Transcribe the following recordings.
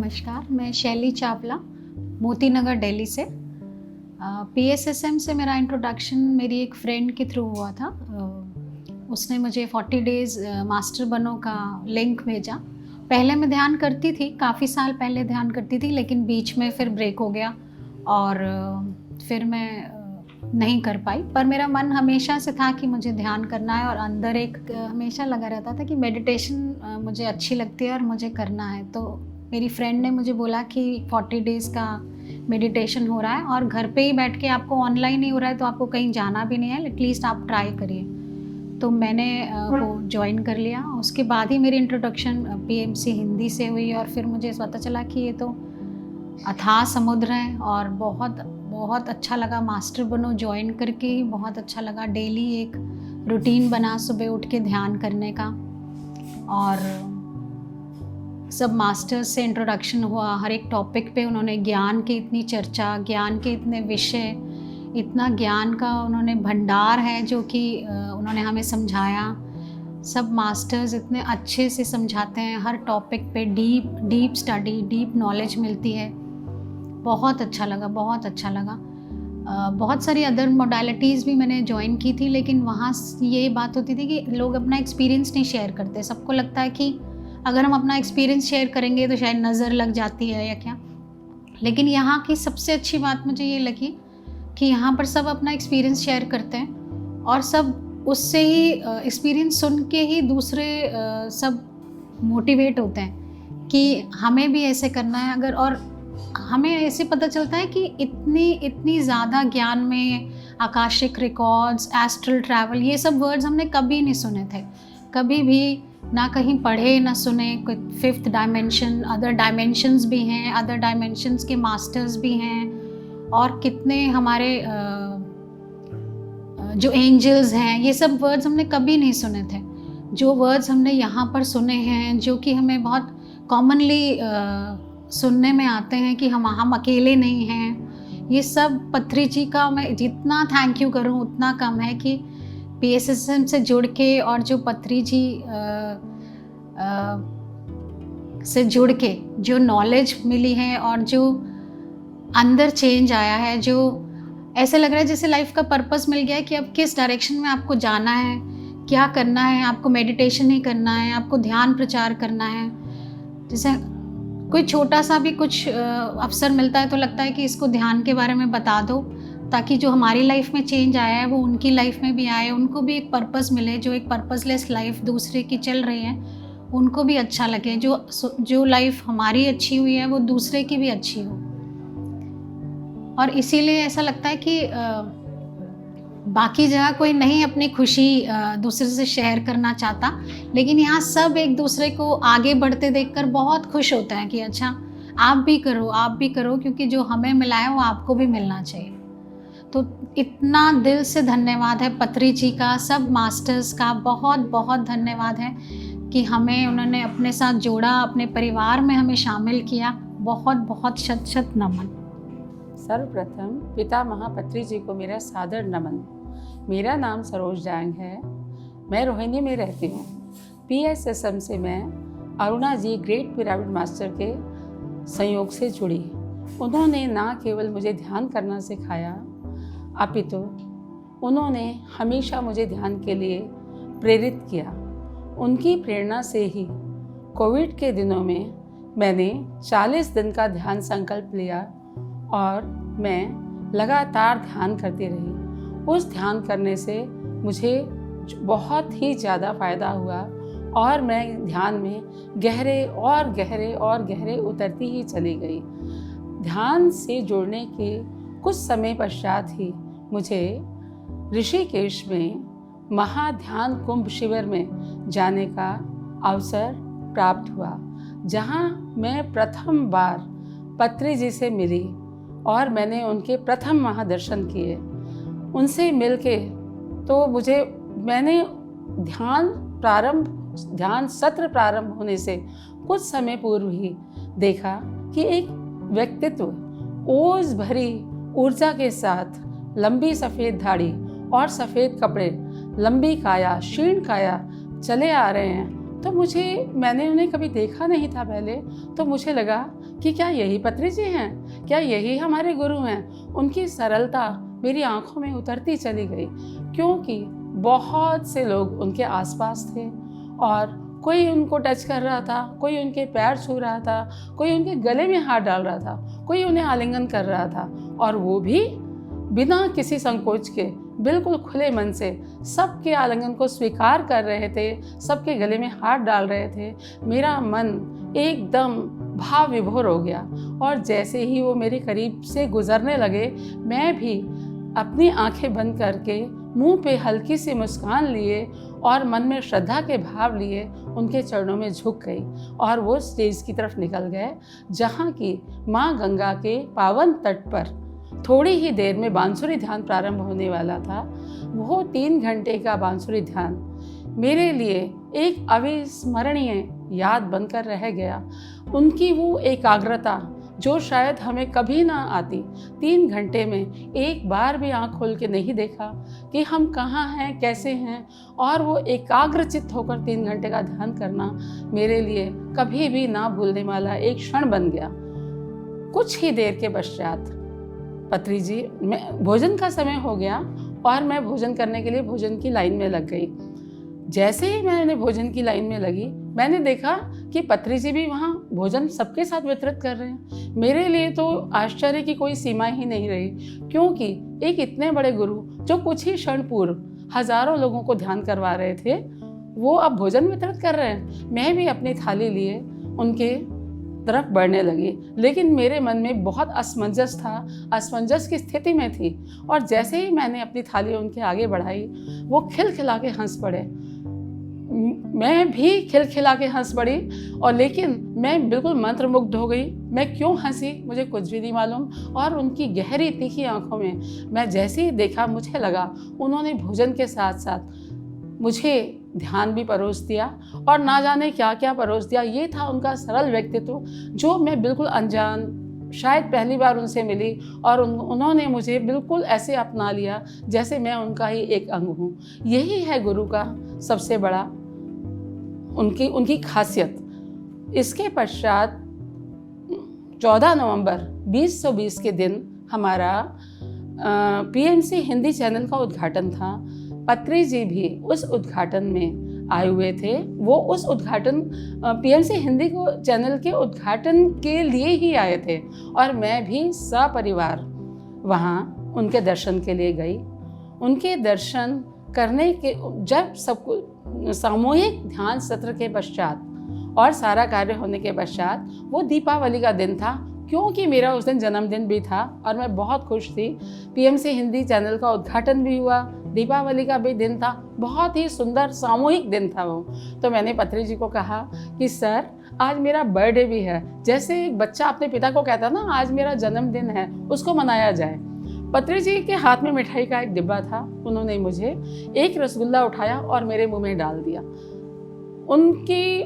नमस्कार, मैं शैली चावला, मोती नगर, दिल्ली से। PSSM से मेरा इंट्रोडक्शन मेरी एक फ्रेंड के थ्रू हुआ था। उसने मुझे 40 डेज़ मास्टर बनो का लिंक भेजा। पहले मैं ध्यान करती थी, काफ़ी साल पहले ध्यान करती थी, लेकिन बीच में फिर ब्रेक हो गया और फिर मैं नहीं कर पाई। पर मेरा मन हमेशा से था कि मुझे ध्यान करना है और अंदर एक हमेशा लगा रहता था कि मेडिटेशन मुझे अच्छी लगती है और मुझे करना है। तो मेरी फ्रेंड ने मुझे बोला कि 40 डेज़ का मेडिटेशन हो रहा है और घर पे ही बैठ के आपको ऑनलाइन ही हो रहा है, तो आपको कहीं जाना भी नहीं है, एटलीस्ट आप ट्राई करिए। तो मैंने वो ज्वाइन कर लिया। उसके बाद ही मेरी इंट्रोडक्शन PMC हिंदी से हुई और फिर मुझे पता चला कि ये तो अथाह समुद्र है और बहुत बहुत अच्छा लगा। मास्टर बनो ज्वाइन करके ही बहुत अच्छा लगा। डेली एक रूटीन बना सुबह उठ के ध्यान करने का, और सब मास्टर्स से इंट्रोडक्शन हुआ। हर एक टॉपिक पे उन्होंने ज्ञान की इतनी चर्चा, ज्ञान के इतने विषय, इतना ज्ञान का उन्होंने भंडार है जो कि उन्होंने हमें समझाया। सब मास्टर्स इतने अच्छे से समझाते हैं, हर टॉपिक पे डीप स्टडी, डीप नॉलेज मिलती है। बहुत अच्छा लगा, बहुत अच्छा लगा। बहुत सारी अदर मोडालिटीज़ भी मैंने ज्वाइन की थी, लेकिन वहाँ ये बात होती थी कि लोग अपना एक्सपीरियंस नहीं शेयर करते। सबको लगता है कि अगर हम अपना एक्सपीरियंस शेयर करेंगे तो शायद नज़र लग जाती है या क्या। लेकिन यहाँ की सबसे अच्छी बात मुझे ये लगी कि यहाँ पर सब अपना एक्सपीरियंस शेयर करते हैं और सब उससे ही एक्सपीरियंस सुन के ही दूसरे सब मोटिवेट होते हैं कि हमें भी ऐसे करना है। अगर और हमें ऐसे पता चलता है कि इतनी ज़्यादा ज्ञान में आकाशिक रिकॉर्ड्स, एस्ट्रल ट्रैवल, ये सब वर्ड्स हमने कभी नहीं सुने थे, कभी भी ना कहीं पढ़े ना सुने। कोई 5th डायमेंशन, अदर डायमेंशंस भी हैं, अदर डायमेंशंस के मास्टर्स भी हैं, और कितने हमारे जो एंजल्स हैं, ये सब वर्ड्स हमने कभी नहीं सुने थे। जो वर्ड्स हमने यहाँ पर सुने हैं, जो कि हमें बहुत कॉमनली सुनने में आते हैं कि हम अकेले नहीं हैं, ये सब पत्री जी का मैं जितना थैंक यू करूँ उतना कम है कि PSSM से जुड़ के और जो पत्री जी से जुड़ के जो नॉलेज मिली है और जो अंदर चेंज आया है, जो ऐसे लग रहा है जैसे लाइफ का पर्पस मिल गया है कि अब किस डायरेक्शन में आपको जाना है, क्या करना है। आपको मेडिटेशन ही करना है, आपको ध्यान प्रचार करना है। जैसे कोई छोटा सा भी कुछ अवसर मिलता है तो लगता है कि इसको ध्यान के बारे में बता दो, ताकि जो हमारी लाइफ में चेंज आया है वो उनकी लाइफ में भी आए, उनको भी एक पर्पस मिले। जो एक पर्पसलेस लाइफ दूसरे की चल रही है उनको भी अच्छा लगे, जो लाइफ हमारी अच्छी हुई है वो दूसरे की भी अच्छी हो। और इसीलिए ऐसा लगता है कि बाकी जगह कोई नहीं अपनी खुशी दूसरे से शेयर करना चाहता, लेकिन यहाँ सब एक दूसरे को आगे बढ़ते देखकर बहुत खुश होते हैं कि अच्छा आप भी करो, आप भी करो, क्योंकि जो हमें मिला है वो आपको भी मिलना चाहिए। तो इतना दिल से धन्यवाद है पत्री जी का, सब मास्टर्स का बहुत बहुत धन्यवाद है कि हमें उन्होंने अपने साथ जोड़ा, अपने परिवार में हमें शामिल किया। बहुत बहुत शत शत नमन। सर्वप्रथम पिता महापत्री जी को मेरा सादर नमन। मेरा नाम सरोज डांग है, मैं रोहिणी में रहती हूँ। PSSM से मैं अरुणा जी ग्रेट पिरामिड मास्टर के संयोग से जुड़ी। उन्होंने ना केवल मुझे ध्यान करना सिखाया, अपितु उन्होंने हमेशा मुझे ध्यान के लिए प्रेरित किया। उनकी प्रेरणा से ही कोविड के दिनों में मैंने 40 दिन का ध्यान संकल्प लिया और मैं लगातार ध्यान करती रही। उस ध्यान करने से मुझे बहुत ही ज़्यादा फ़ायदा हुआ और मैं ध्यान में गहरे और गहरे और गहरे उतरती ही चली गई। ध्यान से जुड़ने के कुछ समय पश्चात ही मुझे ऋषिकेश में महाध्यान कुंभ शिविर में जाने का अवसर प्राप्त हुआ, जहां मैं प्रथम बार पत्री जी से मिली और मैंने उनके प्रथम महादर्शन किए। उनसे मिलके तो मैंने ध्यान सत्र प्रारंभ होने से कुछ समय पूर्व ही देखा कि एक व्यक्तित्व ओज भरी ऊर्जा के साथ लंबी सफ़ेद दाढ़ी और सफ़ेद कपड़े, लंबी काया, क्षीण काया चले आ रहे हैं। तो मैंने उन्हें कभी देखा नहीं था पहले, तो मुझे लगा कि क्या यही पत्री जी हैं, क्या यही हमारे गुरु हैं। उनकी सरलता मेरी आंखों में उतरती चली गई, क्योंकि बहुत से लोग उनके आसपास थे और कोई उनको टच कर रहा था, कोई उनके पैर छू रहा था, कोई उनके गले में हाथ डाल रहा था, कोई उन्हें आलिंगन कर रहा था, और वो भी बिना किसी संकोच के बिल्कुल खुले मन से सबके आलिंगन को स्वीकार कर रहे थे, सबके गले में हाथ डाल रहे थे। मेरा मन एकदम भाव विभोर हो गया, और जैसे ही वो मेरे करीब से गुजरने लगे, मैं भी अपनी आंखें बंद करके मुंह पे हल्की सी मुस्कान लिए और मन में श्रद्धा के भाव लिए उनके चरणों में झुक गई, और वो स्टेज की तरफ निकल गए, जहाँ की माँ गंगा के पावन तट पर थोड़ी ही देर में बांसुरी ध्यान प्रारंभ होने वाला था। वो 3 घंटे का बांसुरी ध्यान मेरे लिए एक अविस्मरणीय याद बनकर रह गया। उनकी वो एकाग्रता जो शायद हमें कभी ना आती। 3 घंटे में एक बार भी आंख खोल के नहीं देखा कि हम कहाँ हैं, कैसे हैं, और वो एकाग्रचित्त होकर 3 घंटे का ध्यान करना मेरे लिए कभी भी ना भूलने वाला एक क्षण बन गया। कुछ ही देर के पश्चात पत्री जी, मैं भोजन का समय हो गया और मैं भोजन करने के लिए भोजन की लाइन में लग गई। जैसे ही मैंने भोजन की लाइन में लगी, मैंने देखा कि पत्री जी भी वहाँ भोजन सबके साथ वितरित कर रहे हैं। मेरे लिए तो आश्चर्य की कोई सीमा ही नहीं रही, क्योंकि एक इतने बड़े गुरु जो कुछ ही क्षण पूर्व हजारों लोगों को ध्यान करवा रहे थे, वो अब भोजन वितरित कर रहे हैं। मैं भी अपनी थाली लिए उनके तरफ बढ़ने लगी, लेकिन मेरे मन में बहुत असमंजस था, असमंजस की स्थिति में थी। और जैसे ही मैंने अपनी थाली उनके आगे बढ़ाई, वो खिलखिला के हंस पड़े, मैं भी खिलखिला के हंस पड़ी, और लेकिन मैं बिल्कुल मंत्रमुग्ध हो गई। मैं क्यों हंसी मुझे कुछ भी नहीं मालूम, और उनकी गहरी तीखी आंखों में मैं जैसे ही देखा, मुझे लगा उन्होंने भोजन के साथ साथ मुझे ध्यान भी परोस दिया, और ना जाने क्या क्या परोस दिया। ये था उनका सरल व्यक्तित्व, जो मैं बिल्कुल अनजान, शायद पहली बार उनसे मिली, और उन्होंने मुझे बिल्कुल ऐसे अपना लिया जैसे मैं उनका ही एक अंग हूँ। यही है गुरु का सबसे बड़ा उनकी खासियत। इसके पश्चात 14 नवंबर 2020 के दिन हमारा PMC हिंदी चैनल का उद्घाटन था। पत्री जी भी उस उद्घाटन में आए हुए थे। वो उस उद्घाटन PMC हिंदी को चैनल के उद्घाटन के लिए ही आए थे, और मैं भी सपरिवार वहाँ उनके दर्शन के लिए गई। उनके दर्शन करने के जब सबको सामूहिक ध्यान सत्र के पश्चात और सारा कार्य होने के पश्चात, वो दीपावली का दिन था, क्योंकि मेरा उस दिन जन्मदिन भी था और मैं बहुत खुश थी। PMC हिंदी चैनल का उद्घाटन भी हुआ, दीपावली का भी दिन था, बहुत ही सुंदर सामूहिक दिन था वो। तो मैंने पत्री जी को कहा कि सर, आज मेरा बर्थडे भी है। जैसे एक बच्चा अपने पिता को कहता ना, आज मेरा जन्मदिन है, उसको मनाया जाए। पत्री जी के हाथ में मिठाई का एक डिब्बा था। उन्होंने मुझे एक रसगुल्ला उठाया और मेरे मुंह में डाल दिया। उनकी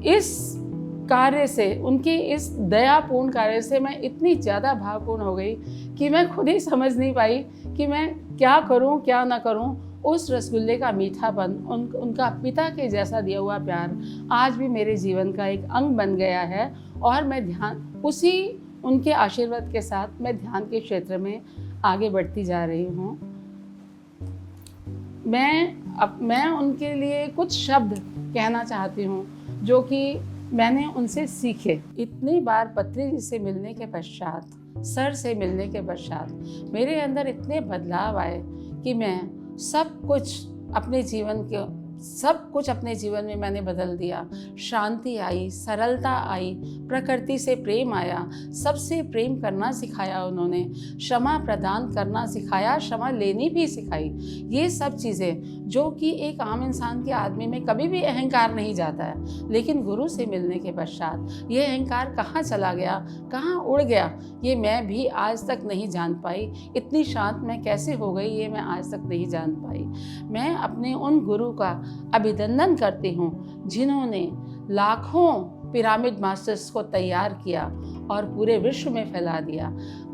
इस कार्य से, उनकी इस दयापूर्ण कार्य से मैं इतनी ज़्यादा भावपूर्ण हो गई कि मैं खुद ही समझ नहीं पाई कि मैं क्या करूं, क्या ना करूं। उस रसगुल्ले का मीठापन, उनका पिता के जैसा दिया हुआ प्यार आज भी मेरे जीवन का एक अंग बन गया है, और मैं उसी उनके आशीर्वाद के साथ मैं ध्यान के क्षेत्र में आगे बढ़ती जा रही हूँ। मैं उनके लिए कुछ शब्द कहना चाहती हूँ जो कि मैंने उनसे सीखे। इतनी बार पत्री जी से मिलने के पश्चात, सर से मिलने के पश्चात मेरे अंदर इतने बदलाव आए कि मैं सब कुछ अपने जीवन में मैंने बदल दिया। शांति आई, सरलता आई, प्रकृति से प्रेम आया, सबसे प्रेम करना सिखाया उन्होंने, क्षमा प्रदान करना सिखाया, क्षमा लेनी भी सिखाई। ये सब चीज़ें जो कि एक आम इंसान के आदमी में कभी भी अहंकार नहीं जाता है, लेकिन गुरु से मिलने के पश्चात ये अहंकार कहाँ चला गया, कहाँ उड़ गया, ये मैं भी आज तक नहीं जान पाई। इतनी शांत मैं कैसे हो गई, ये मैं आज तक नहीं जान पाई। मैं अपने उन गुरु का अभिनंदन करती हूँ जिन्होंने लाखों पिरामिड मास्टर्स को तैयार किया और पूरे विश्व में फैला दिया।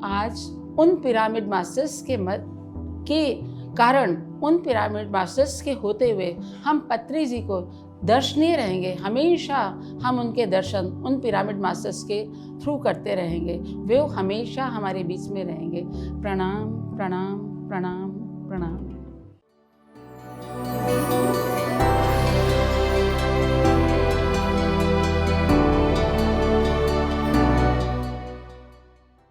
आज उन पिरामिड मास्टर्स के कारण, उन पिरामिड मास्टर्स के होते हुए हम पत्री जी को दर्शनीय रहेंगे। हमेशा हम उनके दर्शन उन पिरामिड मास्टर्स के थ्रू करते रहेंगे। वे हमेशा हमारे बीच में रहेंगे। प्रणाम प्रणाम प्रणाम प्रणाम।